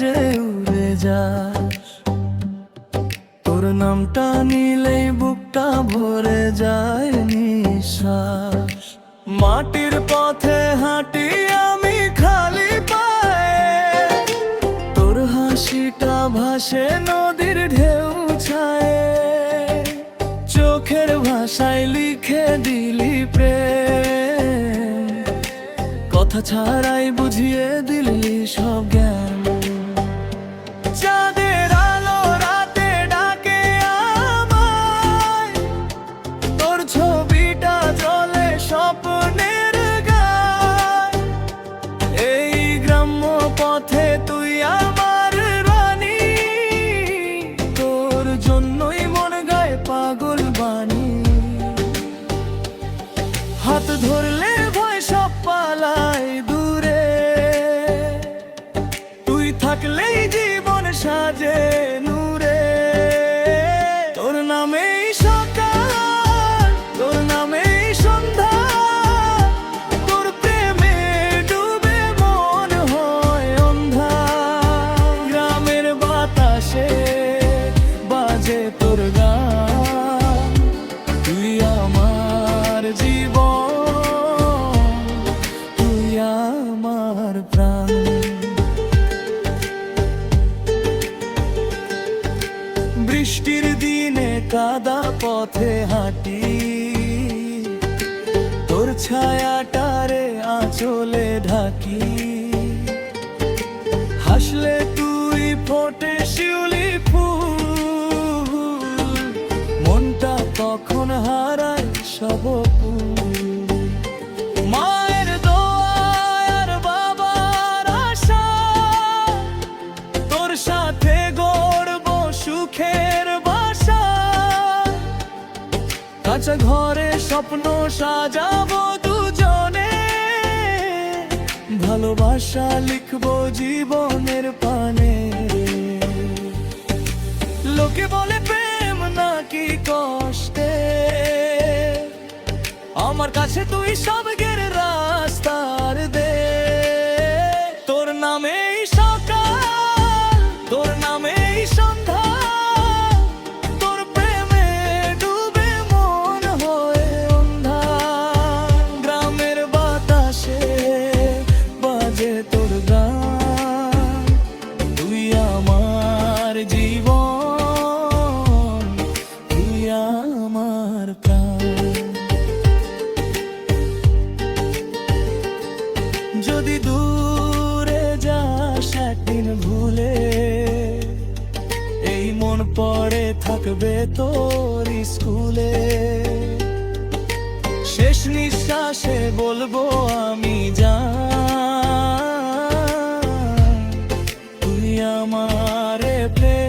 যে উড়ে যাস, তোর নামটা নিলেই বুকটা ভরে যায় নিঃশ্বাস। মাটির পথে হাঁটি আমি খালি পায়ে, তোর হাসিটা ভাসে নদীর ঢেউ ছায়ে। চোখের ভাষায় লিখে দিলি প্রেম, কথা ছাড়াই বুঝিয়ে দিলি সব জ্ঞান। চাঁদের আলো রাতে ডাকে আমায়, তোর ছবিটা জ্বলে স্বপ্নের গায়। এই গ্রাম্য পথে তুই আমার রানী, তোর জন্যই মন গায় পাগল বাণী। হাত ধরলে ভয় সব পালায় দূরে, তুই থাকলেই জীবন সাজে নূরে। তোর নামেই সকাল, তোর নামেই সন্ধ্যা, তোর প্রেমে ডুবে মন হয় অন্ধা। গ্রামের বাতাসে বাজে তোর গান, তুই আমার জীবন, তুই আমার প্রাণ। বৃষ্টির দিনে কাদা পথে হাঁটি, তোর ছায়াটারে আঁচলে ঢাকি। হাসলে তুই ফোটে শিউলি ফুল, মনটা তখন হারায় সব ফুল। মায়ের দোয়া আর বাবার আশা, তোর সাথে গড়ব সুখের বাসা। কাঁচা ঘরে স্বপ্ন সাজাবো দুজনে, ভালোবাসা লিখবো জীবনের পানে। লোকে বলে প্রেম নাকি কষ্টে, আমার কাছে তুই স্বর্গের রাস্তার দে। তোর নামেই সকাল, তোর নামেই সন্ধ্যা, তোর প্রেমে ডুবে মন হয়ে অন্ধা। গ্রামের বাতাসে বাজে তোর গান, তুই আমার জীবন, তুই আমার প্রাণ। যদি দূরে যাস একদিন ভুলে, এই মন পড়ে থাকবে তোর স্কুলে। শেষ নিঃশ্বাসে বলবো আমি জান, তুই আমারে প্রেম।